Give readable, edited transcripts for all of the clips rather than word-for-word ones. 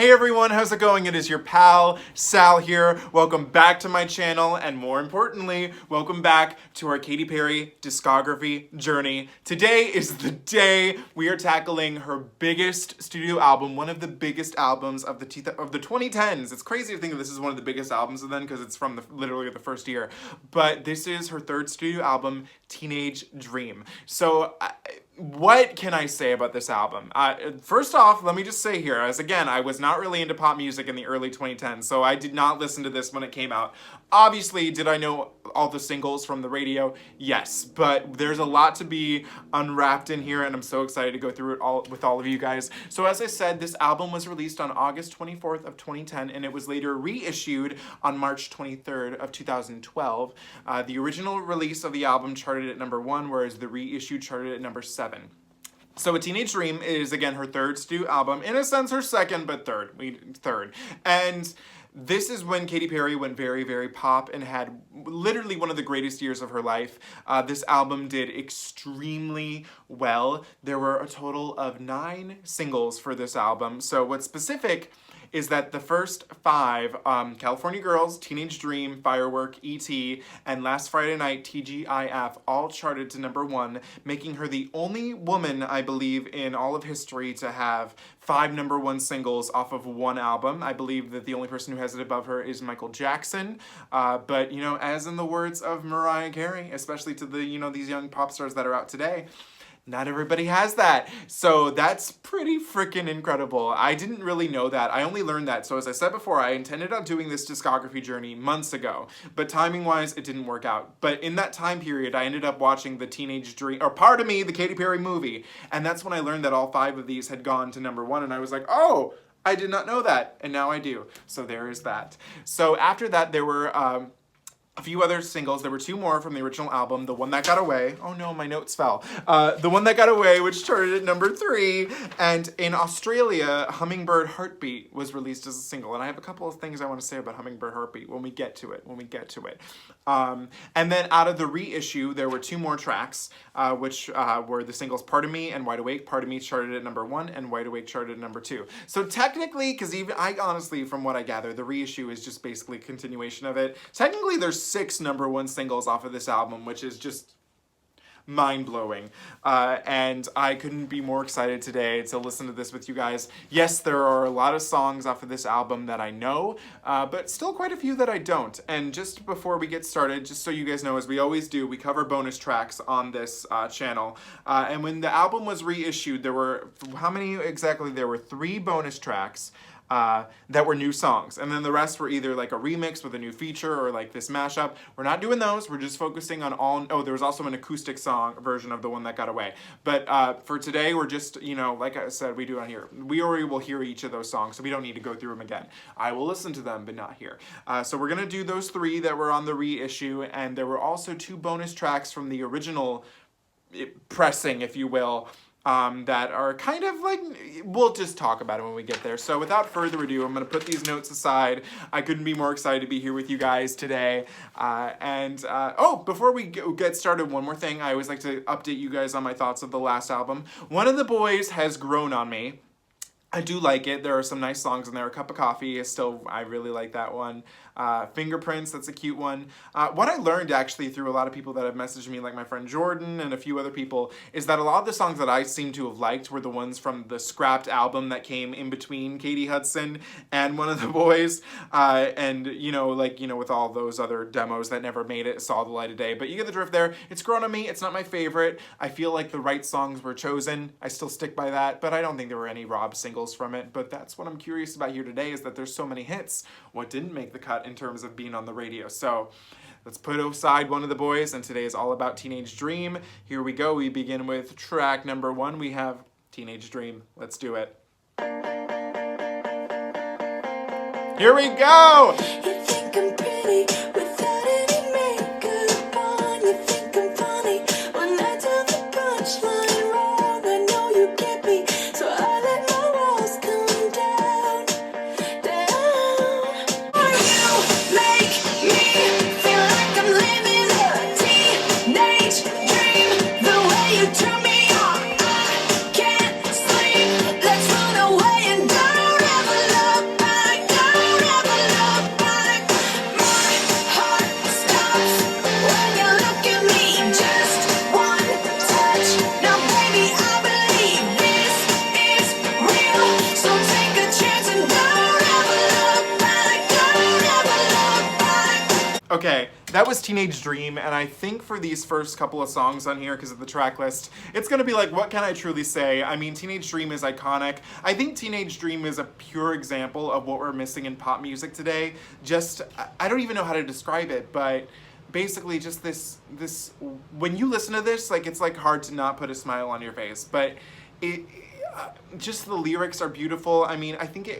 Hey everyone, how's it going? It is your pal, Sal here. Welcome back to my channel, and more importantly, welcome back to our Katy Perry discography journey. Today is the day we are tackling her biggest studio album, one of the biggest albums of the 2010s. It's crazy to think that this is one of the biggest albums of them because it's from literally the first year. But this is her third studio album, Teenage Dream. So, what can I say about this album? First off, let me just say here, as again, I was not really into pop music in the early 2010s, so I did not listen to this when it came out. Obviously, did I know all the singles from the radio? Yes, but there's a lot to be unwrapped in here, and I'm so excited to go through it all with all of you guys. So as I said, this album was released on August 24th of 2010, and it was later reissued on March 23rd of 2012. The original release of the album charted at number 1, whereas the reissue charted at number 7. So A Teenage Dream is, again, her third studio album. In a sense, her second, but third. And this is when Katy Perry went very, very pop and had literally one of the greatest years of her life. This album did extremely well. There were a total of 9 singles for this album. So what's specific is that the first 5, California Girls, Teenage Dream, Firework, E.T., and Last Friday Night, T.G.I.F., all charted to number 1, making her the only woman, I believe, in all of history to have 5 number 1 singles off of one album. I believe that the only person who has it above her is Michael Jackson. But, you know, as in the words of Mariah Carey, especially to the, you know, these young pop stars that are out today, not everybody has that. So that's pretty freaking incredible. I didn't really know that. I only learned that. So as I said before, I intended on doing this discography journey months ago, but timing-wise, it didn't work out. But in that time period, I ended up watching the Teenage Dream, or pardon me, the Katy Perry movie. And that's when I learned that all 5 of these had gone to number 1, and I was like, oh, I did not know that. And now I do. So there is that. So after that, there were a few other singles. There were 2 more from the original album. The One That Got Away. Oh no, my notes fell. The One That Got Away, which charted at number 3. And in Australia, Hummingbird Heartbeat was released as a single. And I have a couple of things I want to say about Hummingbird Heartbeat when we get to it. And then out of the reissue, there were 2 more tracks, which were the singles Pardon Me and Wide Awake. Pardon Me charted at number 1, and Wide Awake charted at number 2. So technically, because even I honestly, from what I gather, the reissue is just basically a continuation of it. Technically, there's 6 number 1 singles off of this album, which is just mind-blowing. And I couldn't be more excited today to listen to this with you guys. Yes, there are a lot of songs off of this album that I know, but still quite a few that I don't. And just before we get started, just so you guys know, as we always do, we cover bonus tracks on this channel. And when the album was reissued, there were, how many exactly? There were 3 bonus tracks that were new songs, and then the rest were either like a remix with a new feature or like this mashup. We're not doing those. We're just focusing on all. Oh, there was also an acoustic song version of The One That Got Away. But for today, we're just, you know, like I said, we do on here. We already will hear each of those songs, so we don't need to go through them again. I will listen to them, but not here. So we're gonna do those 3 that were on the reissue, and there were also 2 bonus tracks from the original pressing, if you will. That are kind of like, we'll just talk about it when we get there. So without further ado, I'm going to put these notes aside. I couldn't be more excited to be here with you guys today. Oh, before we get started, one more thing. I always like to update you guys on my thoughts of the last album. One of the Boys has grown on me. I do like it. There are some nice songs in there. A Cup of Coffee is still, I really like that one. Fingerprints, that's a cute one. What I learned actually through a lot of people that have messaged me, like my friend Jordan and a few other people, is that a lot of the songs that I seem to have liked were the ones from the scrapped album that came in between Katie Hudson and One of the Boys. And, you know, like, you know, with all those other demos that never made it, saw the light of day. But you get the drift there. It's grown on me. It's not my favorite. I feel like the right songs were chosen. I still stick by that, but I don't think there were any Rob singles from it. But that's what I'm curious about here today, is that there's so many hits. What didn't make the cut in terms of being on the radio? So let's put aside One of the Boys, and today is all about Teenage Dream. Here we go. We begin with track number 1. We have Teenage Dream. Let's do it. Here we go! You think I'm pretty without any makeup on. You think I'm funny when I tell the punchline wrong. I know you get me, so I let my walls come down, down. You make me feel like I'm living a teenage dream. The way you turn me on, I can't sleep. Let's run away and don't ever love Okay, that was Teenage Dream, and I think for these first couple of songs on here, because of the track list, it's gonna be like, what can I truly say? I mean, Teenage Dream is iconic. I think Teenage Dream is a pure example of what we're missing in pop music today. Just, I don't even know how to describe it, but basically just this, when you listen to this, like, it's like hard to not put a smile on your face, but just the lyrics are beautiful. I mean, I think I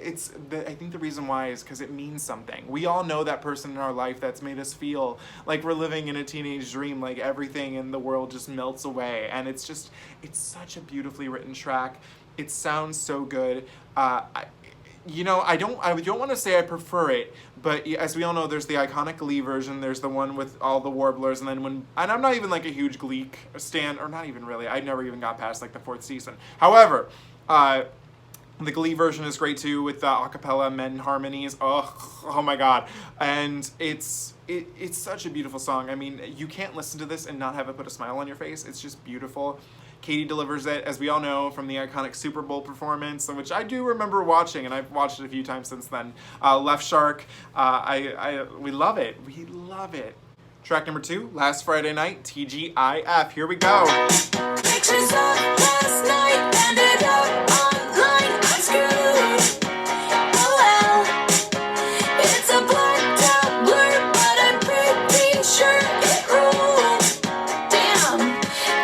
think the reason why is because it means something. We all know that person in our life that's made us feel like we're living in a teenage dream, like everything in the world just melts away. And it's such a beautifully written track. It sounds so good. I don't want to say I prefer it, but as we all know, there's the iconic Glee version, there's the one with all the warblers, and I'm not even like a huge Glee stan, or not even really, I never even got past like the 4th season. However, the Glee version is great too, with the acapella men harmonies. Oh my god. And it's such a beautiful song. I mean, you can't listen to this and not have it put a smile on your face. It's just beautiful. Katy delivers it, as we all know, from the iconic Super Bowl performance, which I do remember watching, and I've watched it a few times since then. Left Shark, we love it. We love it. Track number 2, Last Friday Night, TGIF. Here we go. Pictures of last night ended up online. I'm screwed. Oh well. It's a blacked out blur, but I'm pretty sure it ruled. Damn.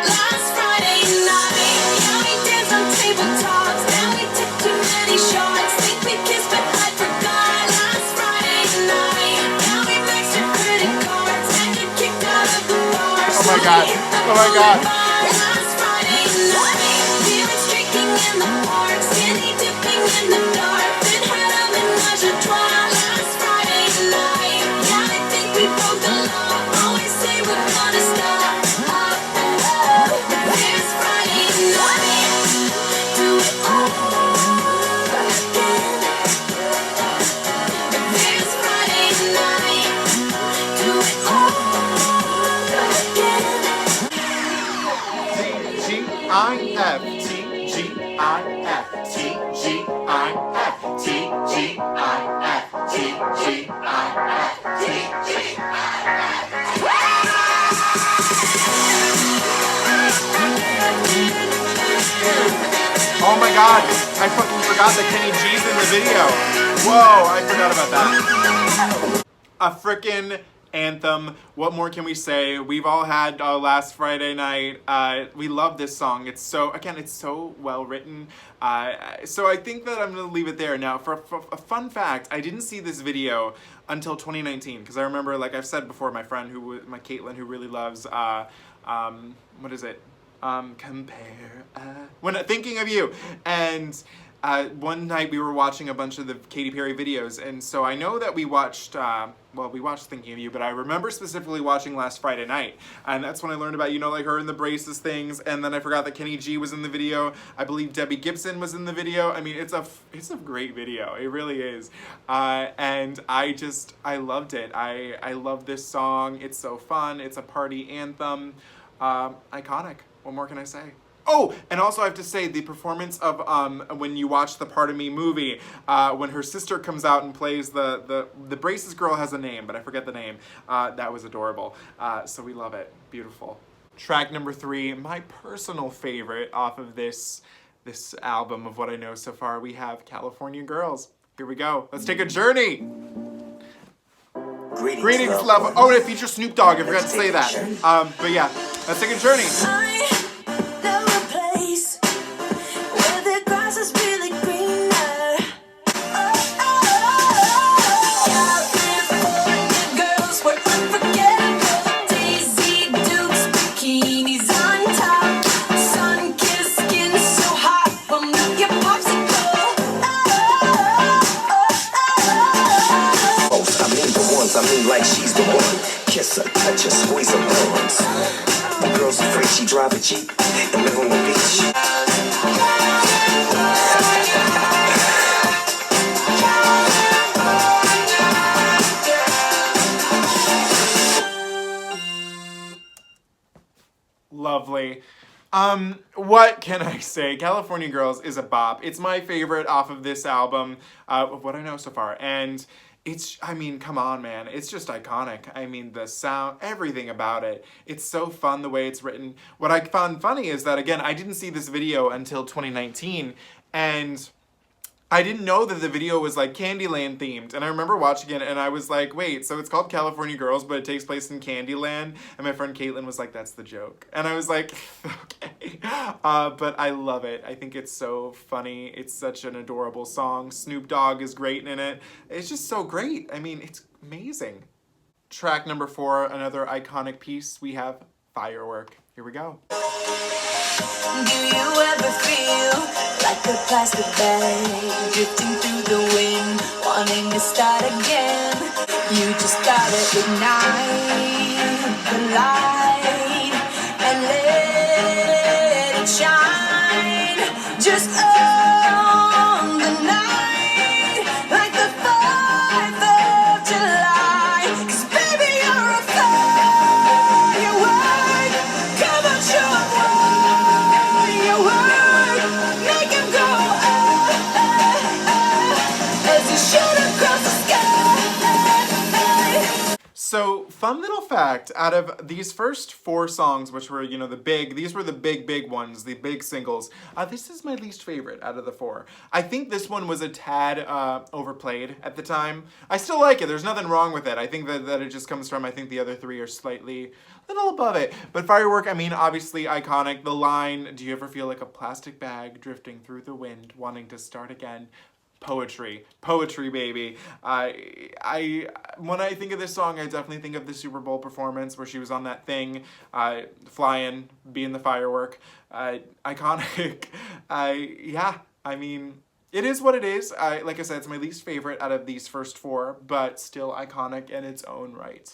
Last Friday night, yeah, we danced on tabletops. Then we took too many shots. Think we kissed, but I forgot. Last Friday night, yeah, we maxed our credit cards and get kicked out of the bar. Oh my god. Oh my god. Last Friday night, we were streaking in the park, skinny dipping in the dark, then had a menage a trois. Last Friday night, yeah, I think we broke the law. Always say we're gonna stop. This Friday night, do it all again. This Friday night, do it all again. TGIF, TGIF, TGIF, TGIF, Oh my god, I fucking forgot that Kenny G's in the video. Whoa, I forgot about that. A frickin' anthem. What more can we say? We've all had Last Friday Night. We love this song. It's so well written. So I think that I'm gonna leave it there. Now, for a fun fact, I didn't see this video until 2019, because I remember, like I've said before, my friend my Caitlin, who really loves what is it? Compare when thinking of you, and one night we were watching a bunch of the Katy Perry videos, and so I know that we watched Thinking of You, but I remember specifically watching Last Friday Night, and that's when I learned about, like her in the braces things, and then I forgot that Kenny G was in the video. I believe Debbie Gibson was in the video. I mean, it's a great video. It really is. And I loved it. I love this song. It's so fun. It's a party anthem. Iconic. What more can I say? Oh, and also I have to say, the performance of when you watch the Part of Me movie, when her sister comes out and plays the braces girl has a name, but I forget the name. That was adorable. So we love it. Beautiful. Track number 3, my personal favorite off of this album of what I know so far, we have California Girls. Here we go. Let's take a journey. Greetings, love. Oh, and it features Snoop Dogg. I forgot to say that. But yeah, let's take a journey. I know a place where the grass is really greener. California girls were unforgettable. Daisy Dukes, bikinis on top, sun-kissed skin so hot, will make your popsicle. I mean like she's the one. Kiss her, touch her, squeeze her bones. The girl's afraid she drive a Jeep and live on the beach. Lovely. What can I say? California Girls is a bop. It's my favorite off of this album, of what I know so far, and I mean, come on, man. It's just iconic. I mean, the sound, everything about it. It's so fun the way it's written. What I found funny is that, again, I didn't see this video until 2019, and I didn't know that the video was like Candyland themed. And I remember watching it and I was like, wait, so it's called California Girls, but it takes place in Candyland? And my friend Caitlin was like, that's the joke. And I was like, okay. But I love it. I think it's so funny. It's such an adorable song. Snoop Dogg is great in it. It's just so great. I mean, it's amazing. Track number 4, another iconic piece, we have Firework. Here we go. Do you ever feel like a plastic bag drifting through the wind, wanting to start again? You just gotta ignite the light and let it shine. Just on the night, like the 4th of July. 'Cause baby, you're a firework. Come on, show 'em what you work. Make 'em go as you shoot across the sky. So, fun little fact, out of these first 4 songs, which were, these were the big ones, the big singles, this is my least favorite out of the 4. I think this one was a tad overplayed at the time. I still like it, there's nothing wrong with it. I think that it just comes from, I think the other 3 are slightly a little above it. But Firework, I mean, obviously iconic. The line, do you ever feel like a plastic bag drifting through the wind, wanting to start again? Poetry, baby. When I think of this song, I definitely think of the Super Bowl performance where she was on that thing, flying, being the firework. Iconic. Yeah, I mean, it is what it is. Like I said, it's my least favorite out of these first 4, but still iconic in its own right.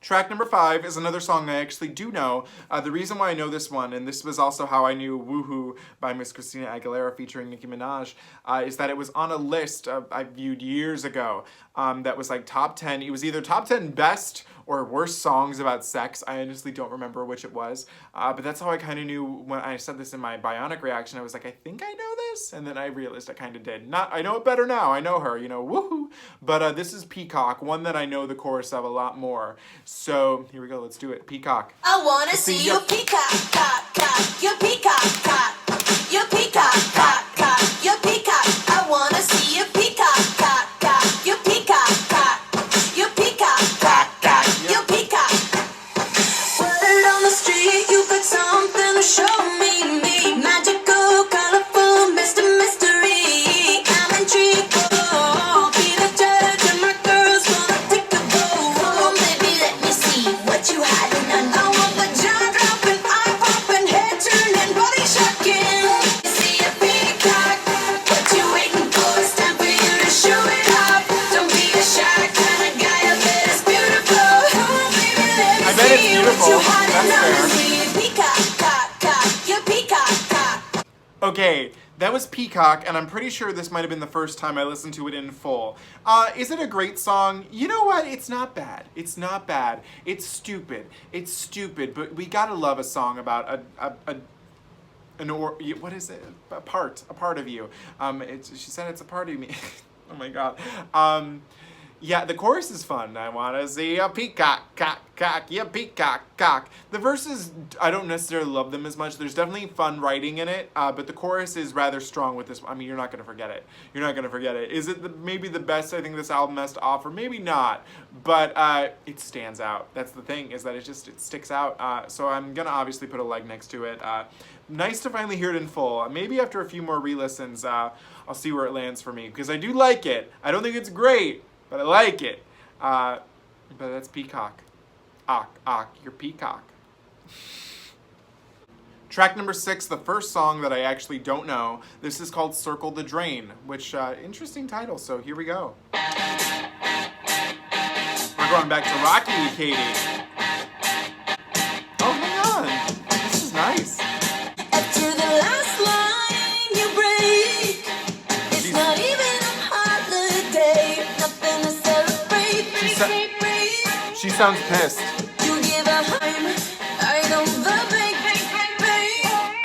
Track number 5 is another song I actually do know. The reason why I know this one, and this was also how I knew Woohoo by Miss Christina Aguilera featuring Nicki Minaj, is that it was on a list I viewed years ago that was like top 10. It was either top 10 best or worst songs about sex. I honestly don't remember which it was. But that's how I kind of knew when I said this in my Bionic reaction. I was like, I think I know this. And then I realized I kind of did. I know it better now. I know her, woohoo. But this is Peacock, one that I know the chorus of a lot more. So here we go. Let's do it. Peacock. I wanna see your peacock, cock, cock, your peacock, cock, your peacock, cock, cock, your peacock. I wanna see your peacock, cock, cock, your peacock, cock, your peacock, cock, cock, your peacock. Word on the street, you got something to show me, magical, colorful, Mr. Mystery. I'm intrigued, oh, be the judge, and my girls wanna take the vote. Oh, baby, let me see what you hiding. I want the jaw dropping, eye popping, head turning, body shocking. You see a peacock, what you waiting for? It's time for you to show it off. Don't be a shy kind of guy, I bet it's beautiful. Come on, baby, let me I bet it's see beautiful. what you hiding. That's I wanna fair. see your peacock, cock, cock, your peacock, cock. Okay, that was Peacock, and I'm pretty sure this might have been the first time I listened to it in full. Is it a great song? You know what? It's not bad. It's not bad. It's stupid. It's stupid, but we gotta love a song about what is it? A part of you. She said it's a part of me. Oh my god. Yeah, the chorus is fun. I wanna see a peacock, cock, cock, yeah, peacock, cock. The verses, I don't necessarily love them as much. There's definitely fun writing in it, but the chorus is rather strong with this. I mean, you're not gonna forget it. You're not gonna forget it. Is it maybe the best I think this album has to offer? Maybe not, but it stands out. That's the thing, is that it sticks out. So I'm gonna obviously put a leg next to it. Nice to finally hear it in full. Maybe after a few more re-listens, I'll see where it lands for me, because I do like it. I don't think it's great, but I like it. But that's Peacock. You're Peacock. Track number 6, the first song that I actually don't know. This is called Circle the Drain, which, interesting title, so here we go. We're going back to Rocky, Katy. Oh, hang on. This is nice. After the last line you break, it's not even a holiday, nothing to celebrate. She sounds pissed. You give a hime, I know the bank.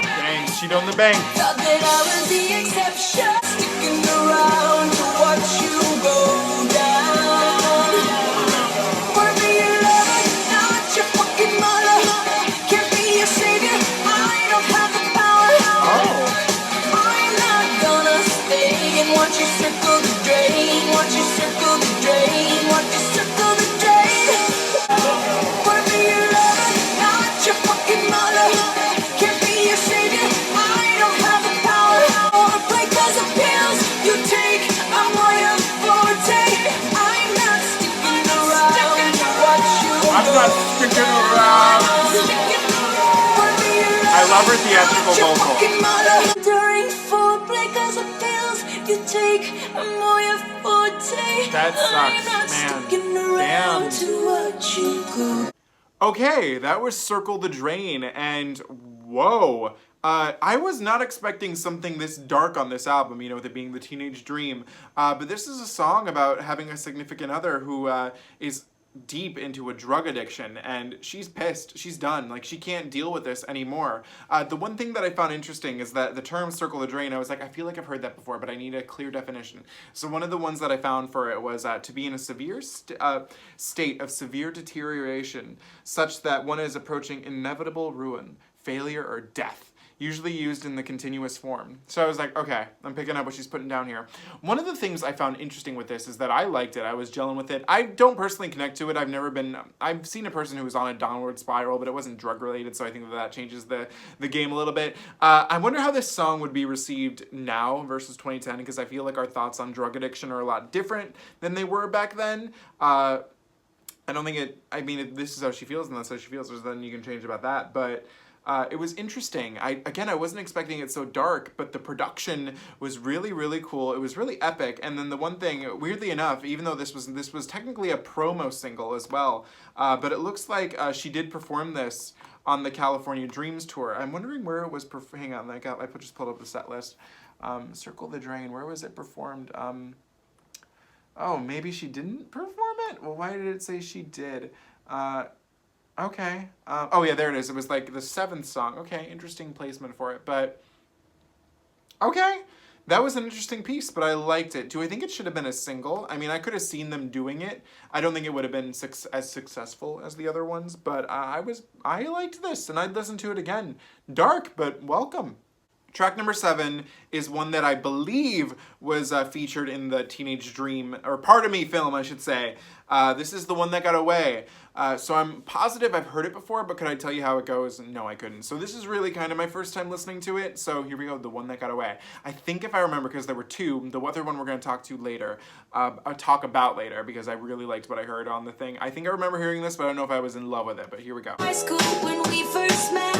Dang, she done the bank. Thought that I was the exception, sticking around to watch you go down. watch you circle the drain, watch you circle the drain. Wanna be your lover, not your fucking mother. Can't be your savior, I don't have the power. Wanna play 'cause the pills you take are more your forte. I'm not sticking around to watch you I'm not sticking around. I love her theatrical vocal. During foreplay 'cause the pills you take are more your forte. That sucks, I'm not man. sticking around Damn. to watch you go. Okay, that was Circle the Drain, and whoa. I was not expecting something this dark on this album, you know, with it being the teenage dream. But this is a song about having a significant other who is deep into a drug addiction, and she's pissed. She's done. Like, she can't deal with this anymore. The one thing that I found interesting is that the term circle the drain, I was like, I feel like I've heard that before, but I need a clear definition. So one of the ones that I found for it was to be in a severe state of severe deterioration, such that one is approaching inevitable ruin, failure, or death. Usually used in the continuous form. So I was like, okay, I'm picking up what she's putting down here. One of the things I found interesting with this is that I liked it. I was gelling with it. I don't personally connect to it. I've seen a person who was on a downward spiral, but it wasn't drug related, so I think that changes the game a little bit. I wonder how this song would be received now versus 2010, because I feel like our thoughts on drug addiction are a lot different than they were back then. I don't think if this is how she feels and that's how she feels, then you can change about that, but it was interesting. I wasn't expecting it so dark, but the production was really, really cool. It was really epic. And then the one thing, weirdly enough, even though this was technically a promo single as well, but it looks like she did perform this on the California Dreams tour. I'm wondering where it was. Hang on, I just pulled up the set list. Circle the Drain. Where was it performed? Oh, maybe she didn't perform it? Well, why did it say she did? Okay. Oh yeah, there it is. It was like the 7th song. Okay, interesting placement for it, but okay. That was an interesting piece, but I liked it. Do I think it should have been a single? I mean, I could have seen them doing it. I don't think it would have been as successful as the other ones, but I liked this, and I'd listen to it again. Dark, but welcome. Track number 7 is one that I believe was featured in the Teenage Dream, or Part of Me film, I should say. This is The One That Got Away. So I'm positive I've heard it before, but could I tell you how it goes? No, I couldn't. So this is really kind of my first time listening to it. So here we go, The One That Got Away. I think if I remember, because there were 2, the other one we're going to talk about later, because I really liked what I heard on the thing. I think I remember hearing this, but I don't know if I was in love with it, but here we go. High school when we first met,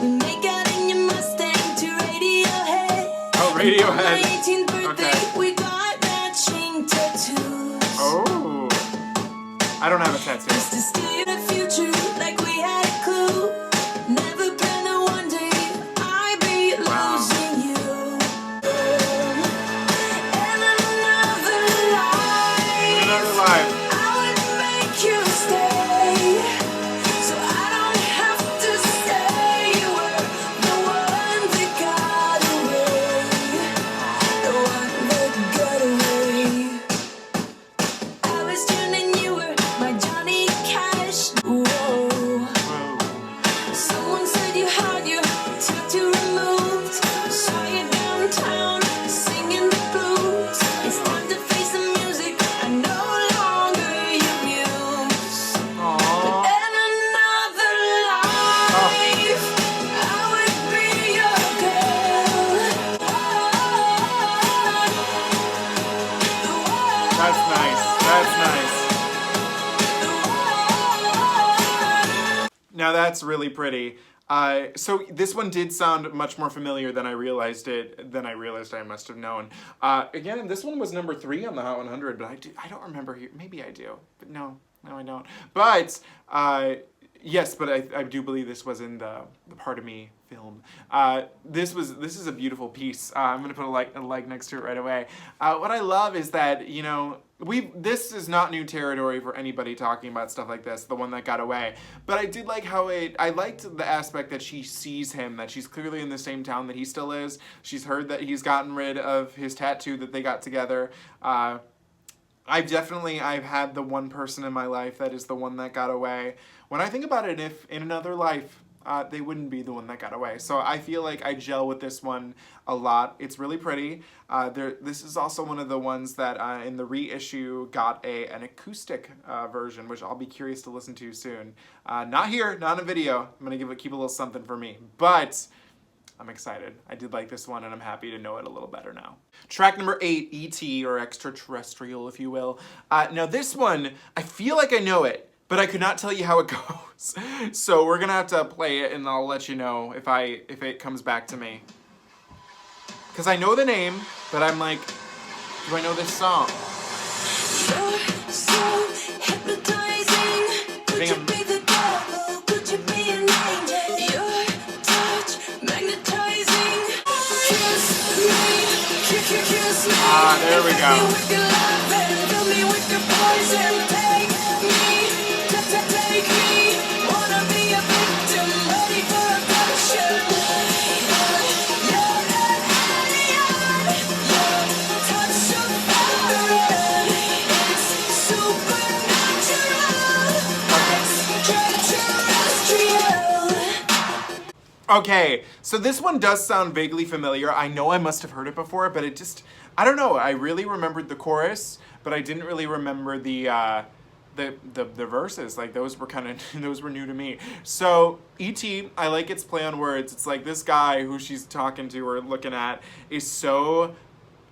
we make out in your Mustang to Radiohead. Oh, Radiohead. On my 18th birthday, Okay. we got matching tattoos. Oh. I don't have a tattoo. Just to steal your future like we had a clue. Never planned that one day I'd be losing you. And another life, Another life. I would make you stay, so I don't have to say you were the one that got away. The one that got away. I was turning, you were my Johnny Cash. Whoa. Someone said you had your tattoo removed. Saw you downtown singing the blues. It's time to face the music. I no longer your muse. Aww. And another life, I would be your girl. That's nice. That's nice. Now that's really pretty. So this one did sound much more familiar than I realized I must have known. Again, this one was number 3 on the Hot 100, but I don't remember here. Maybe I do, but no, I don't. But yes, but I do believe this was in the Part of Me film. This is a beautiful piece. I'm gonna put a like next to it right away. What I love is that, you know, this is not new territory for anybody talking about stuff like this, The One That Got Away. But I did like I liked the aspect that she sees him, that she's clearly in the same town that he still is. She's heard that he's gotten rid of his tattoo that they got together. I've had the one person in my life that is the one that got away. When I think about it, if in another life they wouldn't be the one that got away. So I feel like I gel with this one a lot. It's really pretty. This is also one of the ones that in the reissue got an acoustic version, which I'll be curious to listen to soon. Not here, not in a video. I'm gonna keep a little something for me, but I'm excited. I did like this one, and I'm happy to know it a little better now. Track number 8, E.T., or Extraterrestrial, if you will. Now this one, I feel like I know it, but I could not tell you how it goes. So we're gonna have to play it, and I'll let you know if it comes back to me. Because I know the name, but I'm like, do I know this song? You're so hypnotizing. Could you be the devil? Could you be an angel? Your touch magnetizing. Kiss me, kiss me. There we go. With your love and fill me with your poison. Take me. Wanna be a victim, ready for abduction. You're an alien. Your touch so foreign. It's supernatural. Extraterrestrial. Okay, so this one does sound vaguely familiar. I know I must have heard it before, but it just, I don't know. I really remembered the chorus, but I didn't really remember the verses. Like those were kind of, those were new to me. So E.T., I like its play on words. It's like this guy who she's talking to or looking at is so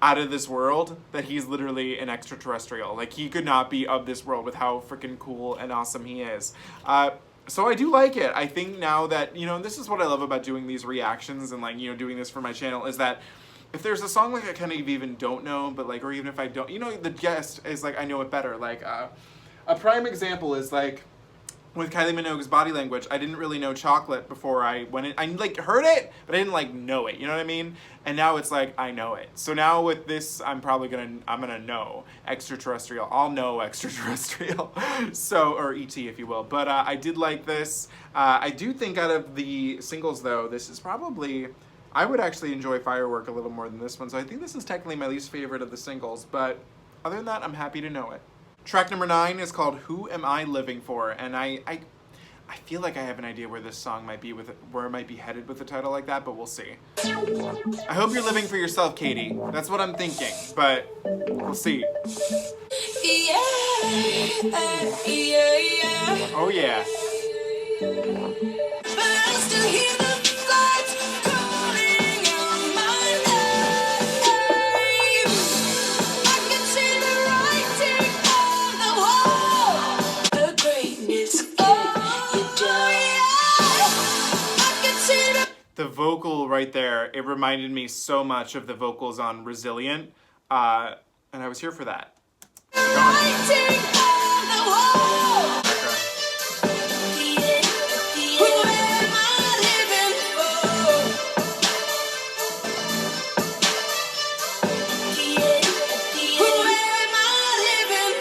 out of this world that he's literally an extraterrestrial. Like he could not be of this world with how freaking cool and awesome he is. So I do like it. I think now that, you know, this is what I love about doing these reactions and like, you know, doing this for my channel is that if there's a song like I kind of even don't know, but like, or even if I don't, you know, the guest is like, I know it better. Like, a prime example is like with Kylie Minogue's Body Language. I didn't really know Chocolate before I went in. I like heard it, but I didn't like know it. You know what I mean? And now it's like I know it. So now with this, I'm gonna know Extraterrestrial. I'll know Extraterrestrial. So, or E.T. if you will. But I did like this. I do think out of the singles though, this is probably, I would actually enjoy Firework a little more than this one. So I think this is technically my least favorite of the singles. But other than that, I'm happy to know it. Track number 9 is called Who Am I Living For? And I feel like I have an idea where this song might be with it, where it might be headed with a title like that, but we'll see. I hope you're living for yourself, Katy. That's what I'm thinking, but we'll see. Yeah, yeah. Oh yeah. But I still hear the flights calling out my name. I can see the writing on the wall. The greatness get you down. I can see the The vocal right there, it reminded me so much of the vocals on Resilient, and I was here for that. writing on the wall. Who am I living for? Who am I living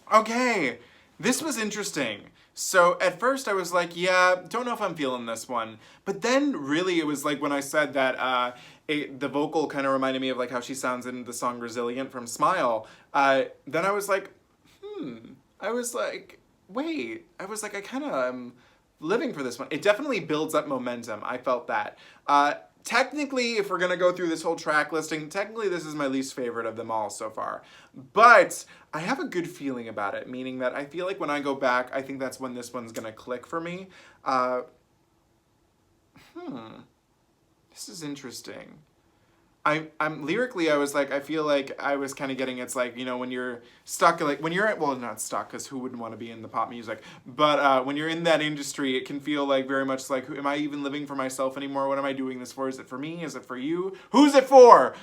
for? Okay, this was interesting. So at first I was like, yeah, don't know if I'm feeling this one. But then really it was like when I said that the vocal kind of reminded me of like how she sounds in the song Resilient from Smile. Then I was like, I was like, wait. I was like, I kind of am living for this one. It definitely builds up momentum. I felt that. Technically, if we're going to go through this whole track listing, technically this is my least favorite of them all so far. But I have a good feeling about it, meaning that I feel like when I go back, I think that's when this one's going to click for me. This is interesting. I'm lyrically, I was like, I feel like I was kind of getting, it's like, you know, when you're stuck, like when you're, well, not stuck, because who wouldn't want to be in the pop music, but when you're in that industry, it can feel like very much like, am I even living for myself anymore? What am I doing this for? Is it for me? Is it for you? Who's it for?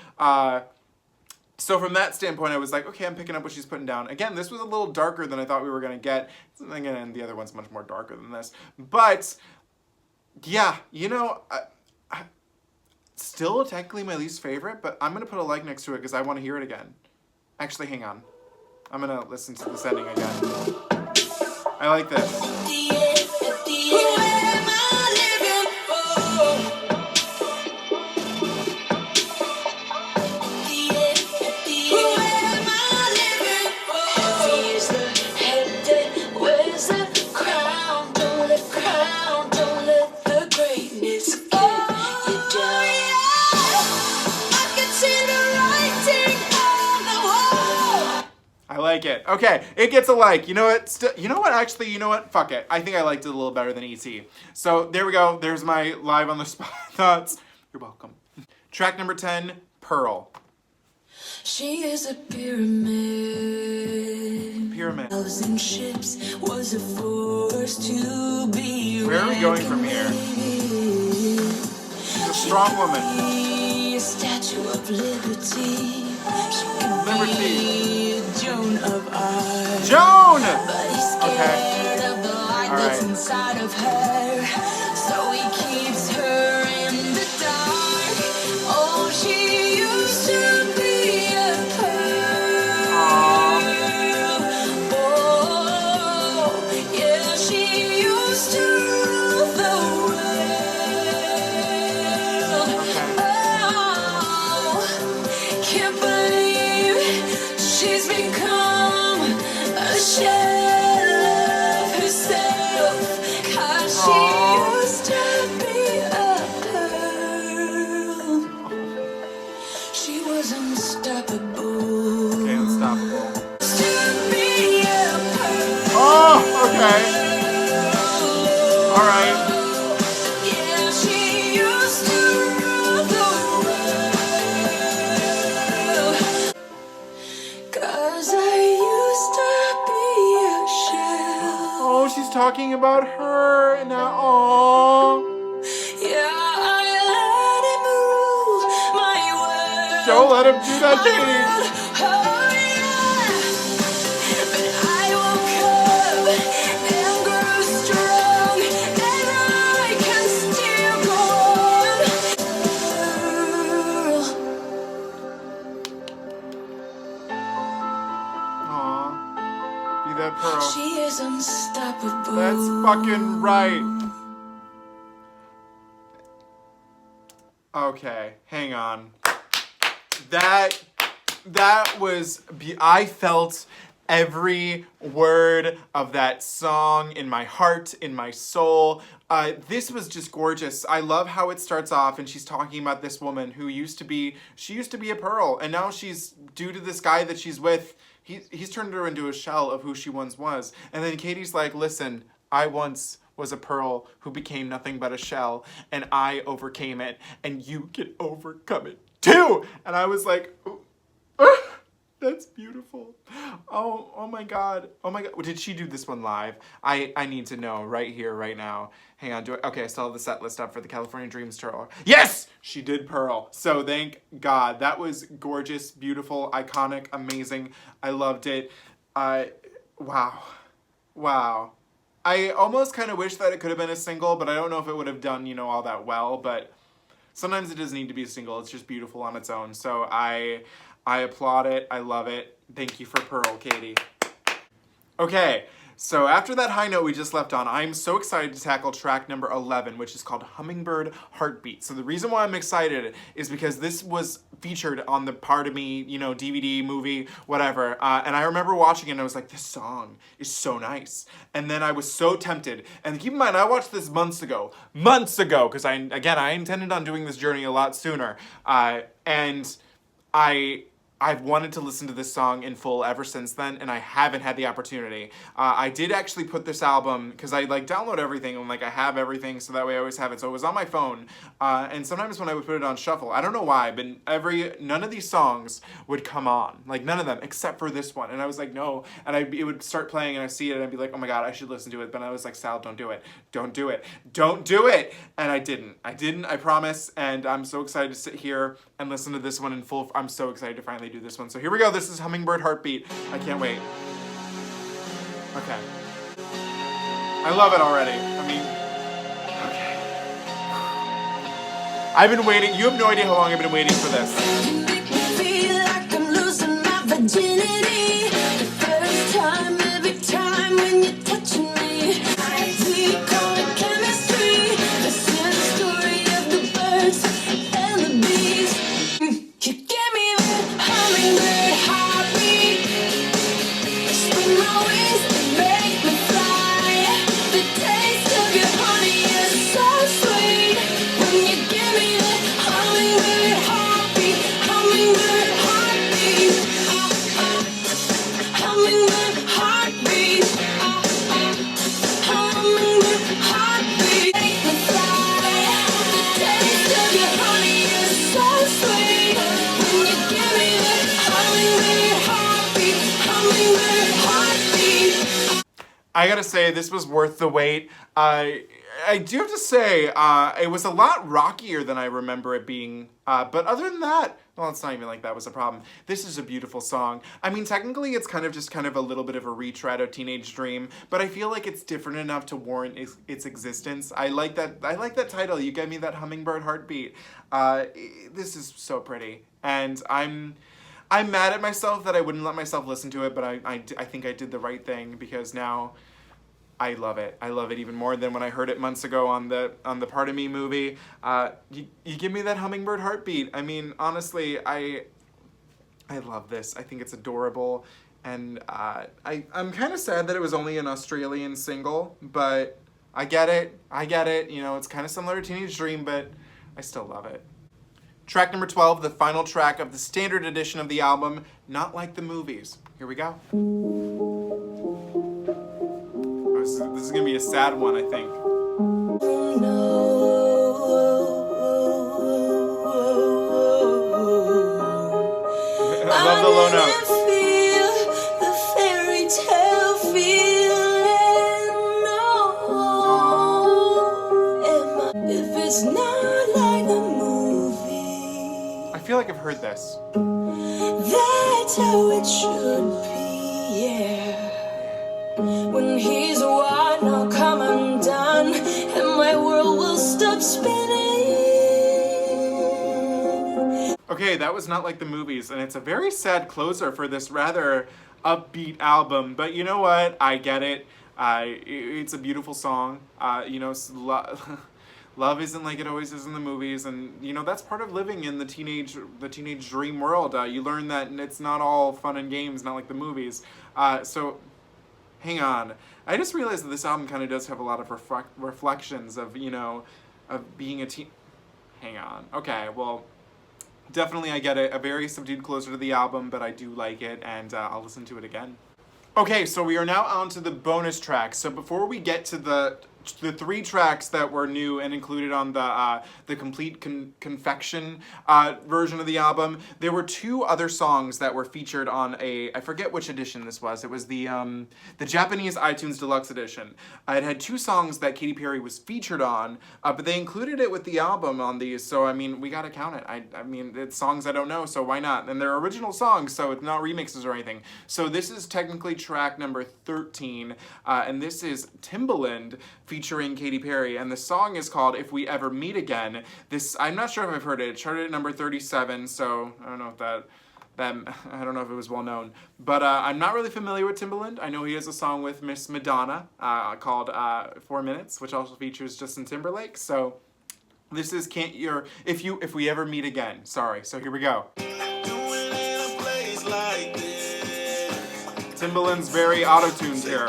So from that standpoint, I was like, okay, I'm picking up what she's putting down. Again, this was a little darker than I thought we were going to get. Again, the other one's much more darker than this. But, yeah, you know, still technically my least favorite, but I'm going to put a like next to it because I want to hear it again. Actually, hang on. I'm going to listen to this ending again. I like this. Who am I living for? Who am I living for? Heavy is the headache, where's the I like it. Okay, it gets a like. You know what? You know what? Actually, you know what? Fuck it. I think I liked it a little better than E.T. So there we go. There's my live on the spot thoughts. You're welcome. Track number 10, Pearl. She is a pyramid. Pyramid. Thousand ships was a force to be. Where are we going from here? She's a strong woman. A statue of liberty. She could Liberty. be Joan of Arc. Joan! But he's scared of the light All that's right. inside of her. So he keeps her in the dark. Oh, she used to be a pearl. Oh, yeah, she used to rule the world. Oh, can't believe she's become a shell of herself. 'Cause she used to be a pearl. She was unstoppable. Okay, unstoppable. Used to be a pearl. Oh, okay. All right. Yeah, she used to rule the world. 'Cause I used to be a shell. Oh, she's talking about her now. Oh, Yeah, I let him rule my world. don't let him do that, Katie. Oh, yeah. But I woke up and grew strong, and I can still go on. Aw, be that pearl. She is unstoppable. That's fucking right. Okay, hang on. That was, I felt every word of that song in my heart, in my soul. This was just gorgeous. I love how it starts off and she's talking about this woman who used to be a pearl, and now she's, due to this guy that she's with, he's turned her into a shell of who she once was. And then Katie's like, listen, I once was a pearl who became nothing but a shell, and I overcame it, and you can overcome it too. And I was like, that's beautiful. Oh my God. Oh my God. Did she do this one live? I need to know right here, right now. Hang on. Okay, I still have the set list up for the California Dreams tour. Yes! She did Pearl. So thank God. That was gorgeous, beautiful, iconic, amazing. I loved it. Wow. Wow. I almost kind of wish that it could have been a single, but I don't know if it would have done, all that well. But sometimes it doesn't need to be a single. It's just beautiful on its own. So I applaud it. I love it. Thank you for Pearl, Katie. Okay, so after that high note we just left on, I'm so excited to tackle track number 11, which is called Hummingbird Heartbeat. So the reason why I'm excited is because this was featured on the Part of Me, DVD, movie, whatever. And I remember watching it and I was like, this song is so nice. And then I was so tempted. And keep in mind, I watched this months ago, because I intended on doing this journey a lot sooner. And I've wanted to listen to this song in full ever since then, and I haven't had the opportunity. I did actually put this album, because I download everything, and I have everything, so that way I always have it. So it was on my phone, and sometimes when I would put it on shuffle, I don't know why, but none of these songs would come on. None of them, except for this one. And I was like, no. And it would start playing, and I'd see it, and I'd be like, oh my God, I should listen to it. But I was like, Sal, don't do it. Don't do it. Don't do it! And I didn't, I promise, and I'm so excited to sit here and listen to this one in full. I'm so excited to finally do this one. So here we go. This is Hummingbird Heartbeat. I can't wait. Okay. I love it already. Okay. I've been waiting. You have no idea how long I've been waiting for this. You make me feel like I'm losing my virginity. The first time, every time when you're touching me. We call it chemistry. This is the story of the birds and the bees. You give me that hummingbird heartbeat. Spin my wings and make me fly. The taste of your honey is so sweet. When you give me that hummingbird heartbeat, hummingbird heartbeat. Hummingbird Heartbeat. I gotta say, this was worth the wait. I do have to say, it was a lot rockier than I remember it being. But other than that, well, it's not even like that was a problem. This is a beautiful song. I mean, technically, it's kind of a little bit of a retread of Teenage Dream, but I feel like it's different enough to warrant its existence. I like that title. You gave me that Hummingbird Heartbeat. This is so pretty, and I'm mad at myself that I wouldn't let myself listen to it, but I think I did the right thing because now I love it. I love it even more than when I heard it months ago on the Part of Me movie. You give me that Hummingbird Heartbeat. I mean, honestly, I love this. I think it's adorable, and I'm kind of sad that it was only an Australian single, but I get it. I get it. You know, it's kind of similar to Teenage Dream, but I still love it. Track number 12, the final track of the standard edition of the album, Not Like the Movies. Here we go. This is gonna be a sad one, I think. I love the low notes. The fairy tale feeling. No, if it's not like the movie, I feel like I've heard this. that's how it should be. Yeah. When he's wide, now come undone, and my world will stop spinning. Okay, that was Not Like the Movies, and it's a very sad closer for this rather upbeat album, but you know what? I get it. It's a beautiful song. You know, love isn't like it always is in the movies, and you know that's part of living in the teenage dream world. You learn that it's not all fun and games, not like the movies. So, hang on. I just realized that this album kind of does have a lot of reflections of, you know, of being a teen. Hang on. Okay, well, definitely I get it. A very subdued closer to the album, but I do like it, and I'll listen to it again. Okay, so we are now on to the bonus tracks. So before we get to the 3 tracks that were new and included on the complete Confection version of the album, there were 2 other songs that were featured on I forget which edition this was. It was the Japanese iTunes Deluxe Edition. It had 2 songs that Katy Perry was featured on, but they included it with the album on these. So I mean, we gotta count it. I mean, it's songs I don't know, so why not? And they're original songs, so it's not remixes or anything. So this is technically track number 13, and this is Timbaland featuring Katy Perry, and the song is called If We Ever Meet Again. This, I'm not sure if I've heard it. It charted at number 37, so I don't know if I don't know if it was well known. But I'm not really familiar with Timbaland. I know he has a song with Miss Madonna called 4 Minutes, which also features Justin Timberlake. So this is If We Ever Meet Again. Sorry. So here we go. Timbaland's very auto-tuned here.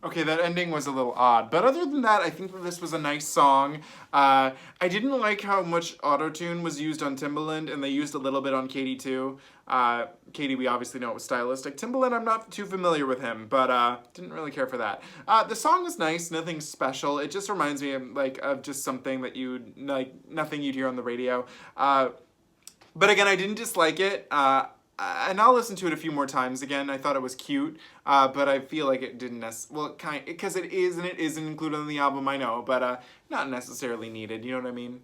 Okay, that ending was a little odd, but other than that, I think that this was a nice song. I didn't like how much auto-tune was used on Timbaland, and they used a little bit on Katy too. Katy, we obviously know it was stylistic. Timbaland, I'm not too familiar with him, but didn't really care for that. The song was nice, nothing special. It just reminds me of just something that nothing you'd hear on the radio. But again, I didn't dislike it. And I'll listen to it a few more times again. I thought it was cute, but I feel like it didn't because it is and it isn't included on the album, I know, but not necessarily needed, you know what I mean?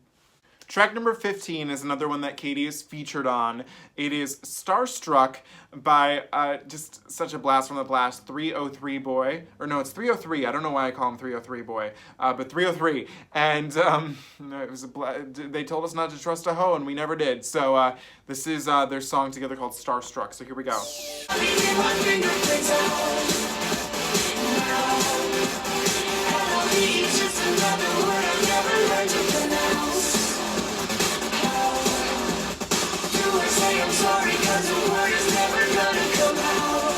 Track number 15 is another one that Katy is featured on. It is Starstruck by just such a blast from the blast, 303 Boy. Or no, it's 303. I don't know why I call him 303 Boy, but 303. And it was they told us not to trust a hoe, and we never did. So this is their song together called Starstruck. So here we go. I'm sorry, 'cause the word is never gonna come out.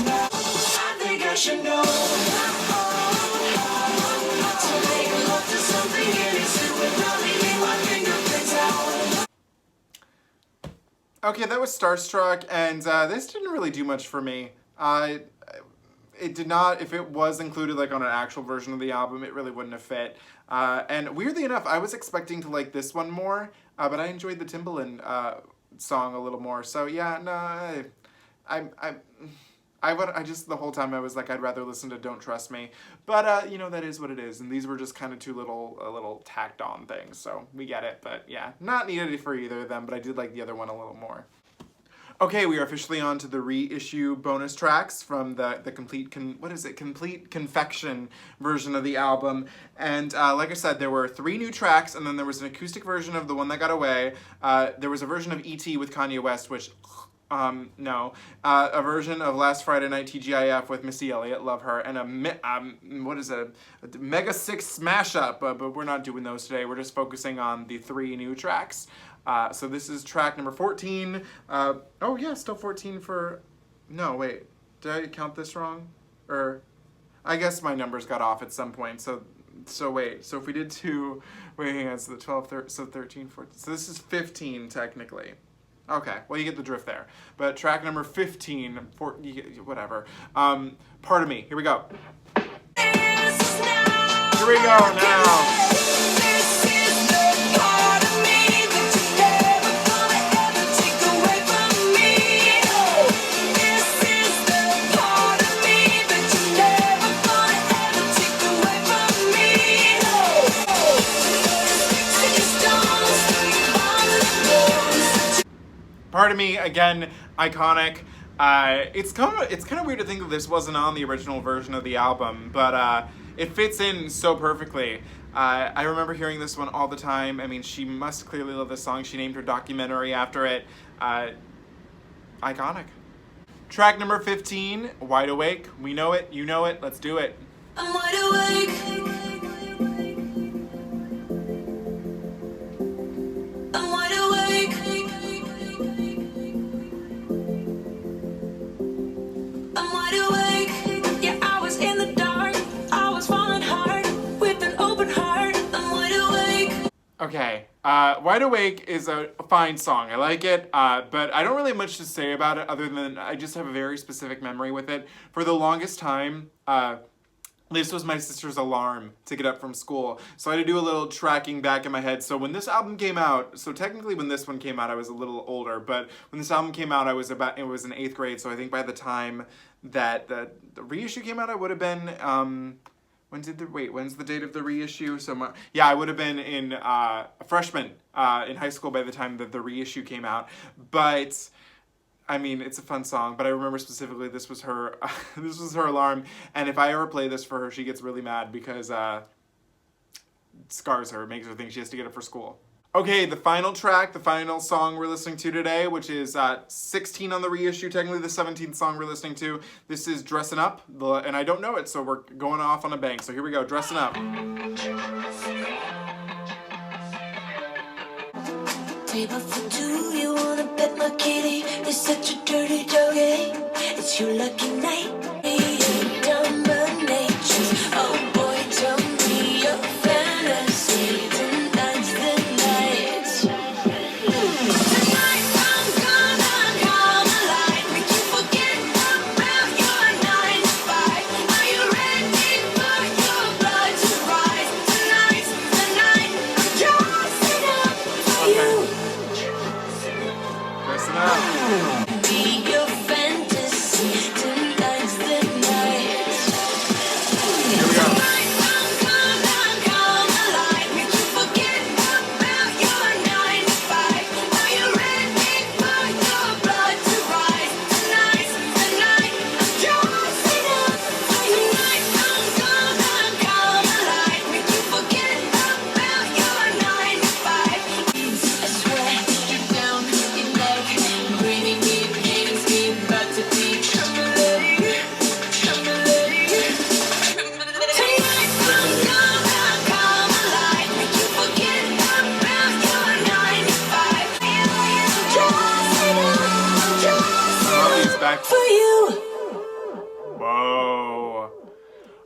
No, I think I should know. Okay, that was Starstruck, and this didn't really do much for me. It did not, if it was included like on an actual version of the album, it really wouldn't have fit. And weirdly enough, I was expecting to like this one more, but I enjoyed the Timbaland song a little more. So yeah, no, I just, the whole time I was like, I'd rather listen to Don't Trust Me. But, you know, that is what it is. And these were just kind of two little tacked on things. So we get it. But yeah, not needed for either of them. But I did like the other one a little more. Okay, we are officially on to the reissue bonus tracks from the complete Confection version of the album. And like I said, there were 3 new tracks, and then there was an acoustic version of The One That Got Away. There was a version of E.T. with Kanye West, which... no. A version of Last Friday Night TGIF with Missy Elliott, love her, and a Mega 6 smash up, but we're not doing those today. We're just focusing on the 3 new tracks. So this is track number 14. Oh yeah, still 14 for, no, wait, did I count this wrong? Or, I guess my numbers got off at some point, so wait, so if we did 2, wait, hang on, so the 12, 13, so 13, 14, so this is 15 technically. Okay, well, you get the drift there. But track number 15, whatever. Pardon me. Here we go. Here we go now. Pardon me, again, iconic. It's kind of weird to think that this wasn't on the original version of the album, but it fits in so perfectly. I remember hearing this one all the time. I mean, she must clearly love this song. She named her documentary after it. Iconic. Track number 15, Wide Awake. We know it, you know it, let's do it. I'm wide awake. I'm wide awake. I'm wide awake. Yeah, I was in the dark. I was falling hard with an open heart. I'm wide awake. Okay, Wide Awake is a fine song. I like it, but I don't really have much to say about it other than I just have a very specific memory with it. For the longest time, this was my sister's alarm to get up from school. So I had to do a little tracking back in my head. So when this album came out, so technically when this one came out, I was a little older, but when this album came out, it was in 8th grade. So I think by the time that the reissue came out, I would have been, when's the date of the reissue? So yeah, I would have been a freshman in high school by the time that the reissue came out. But I mean, it's a fun song, but I remember specifically this was her this was her alarm, and if I ever play this for her, she gets really mad because it scars her, makes her think she has to get it for school. Okay, the final track, the final song we're listening to today, which is 16 on the reissue, technically the 17th song we're listening to. This is Dressin Up, and I don't know it, so we're going off on a bang. So here we go, Dressin Up. Table for 2, you wanna bet my kitty? You're such a dirty doggy. It's your lucky night. Dominatrix. Oh boy, tell me your fantasy. Tonight's the night. Tonight I'm gonna come alive. Make you forget about your 9 to 5. Are you ready for your blood to rise? Tonight's the night. I'm dressing up for you. Dressin Up. Be your fantasy. Tonight's the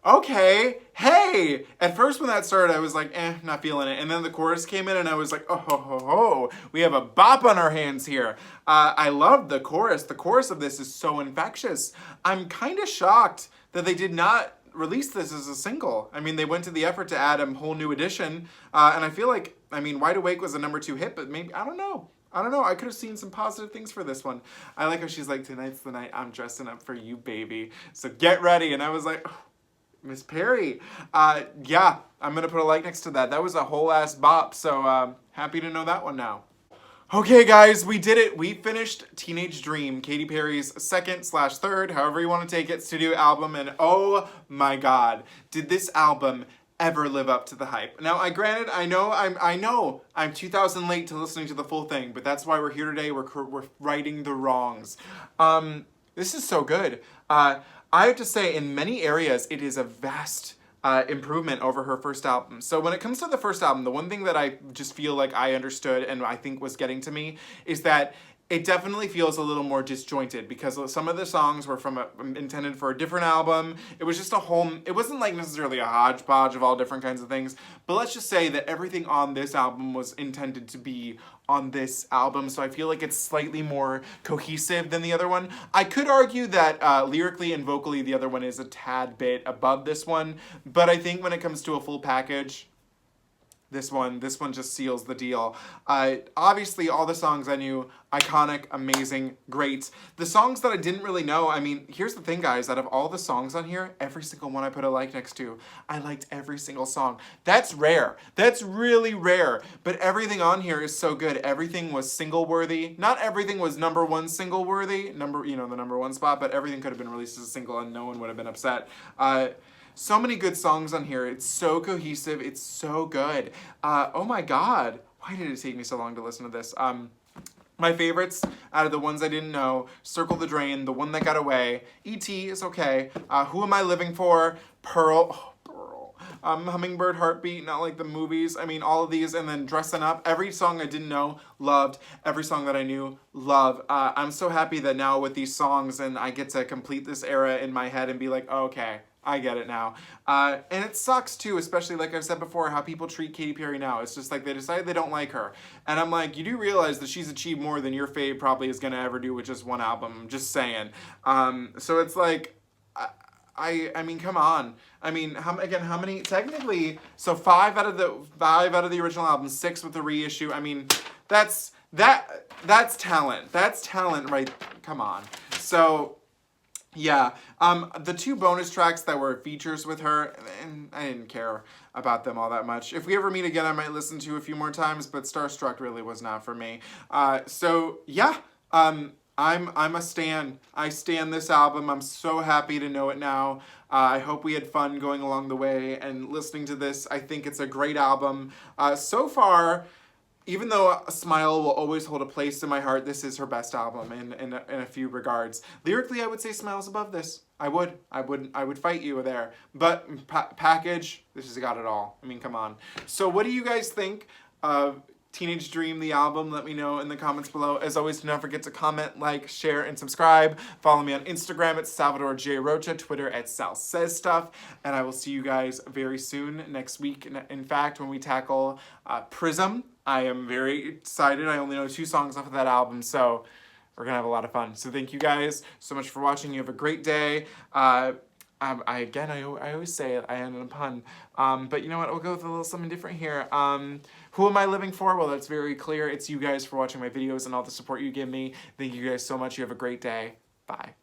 okay, hey. At first when that started, I was like, not feeling it. And then the chorus came in and I was like, oh, ho, ho, ho. We have a bop on our hands here. I love the chorus. The chorus of this is so infectious. I'm kind of shocked that they did not release this as a single. I mean, they went to the effort to add a whole new edition. And I feel like, I mean, Wide Awake was a #2 hit, but maybe, I don't know. I could have seen some positive things for this one. I like how she's like, tonight's the night I'm dressing up for you, baby. So get ready. And I was like, oh, Miss Perry. Yeah, I'm going to put a like next to that. That was a whole ass bop. So happy to know that one now. Okay, guys, we did it. We finished Teenage Dream, Katy Perry's second/third, however you want to take it, studio album. And oh my God, did this album ever live up to the hype? Now, I know I'm 2,000 late to listening to the full thing, but that's why we're here today. We're righting the wrongs. This is so good. I have to say, in many areas, it is a vast improvement over her first album. So when it comes to the first album, the one thing that I just feel like I understood and I think was getting to me is that it definitely feels a little more disjointed because some of the songs were intended for a different album. It was just it wasn't like necessarily a hodgepodge of all different kinds of things, but let's just say that everything on this album was intended to be on this album, so I feel like it's slightly more cohesive than the other one. I could argue that lyrically and vocally the other one is a tad bit above this one, but I think when it comes to a full package, this one just seals the deal. Obviously, all the songs I knew, iconic, amazing, great. The songs that I didn't really know, I mean, here's the thing, guys. Out of all the songs on here, every single one I put a like next to. I liked every single song. That's rare. That's really rare. But everything on here is so good. Everything was single-worthy. Not everything was #1 single-worthy, the #1 spot, but everything could have been released as a single and no one would have been upset. So many good songs on here. It's so cohesive. It's so good. Oh my God. Why did it take me so long to listen to this? My favorites out of the ones I didn't know, Circle the Drain, The One That Got Away, E.T. is okay. Who Am I Living For? Pearl. Oh, Pearl. Hummingbird Heartbeat, not like the movies. I mean, all of these. And then Dressin Up. Every song I didn't know, loved. Every song that I knew, love. I'm so happy that now with these songs and I get to complete this era in my head and be like, oh, okay. I get it now. And it sucks too, especially like I've said before, how people treat Katy Perry now. It's just like they decide they don't like her. And I'm like, you do realize that she's achieved more than your fave probably is going to ever do with just one album. I'm just saying. So it's like, I mean, come on. I mean, how many, technically, so 5 out of the original album, 6 with the reissue. I mean, that's talent. That's talent, right? Come on. So, yeah, the 2 bonus tracks that were features with her, and I didn't care about them all that much. If we ever meet again, I might listen to a few more times, but Starstruck really was not for me. So yeah, I'm a stan. I stan this album. I'm so happy to know it now. I hope we had fun going along the way and listening to this. I think it's a great album. So far, even though A Smile will always hold a place in my heart, this is her best album in a few regards. Lyrically, I would say Smile's above this. I would fight you there. But package, this has got it all. I mean, come on. So what do you guys think of Teenage Dream, the album? Let me know in the comments below. As always, do not forget to comment, like, share, and subscribe. Follow me on Instagram at Salvador J. Rocha, Twitter at Sal Says Stuff, and I will see you guys very soon next week. In fact, when we tackle Prism, I am very excited. I only know 2 songs off of that album, so we're going to have a lot of fun. So thank you guys so much for watching. You have a great day. I always say it. I end on a pun. But you know what? We'll go with a little something different here. Who am I living for? Well, that's very clear. It's you guys for watching my videos and all the support you give me. Thank you guys so much. You have a great day. Bye.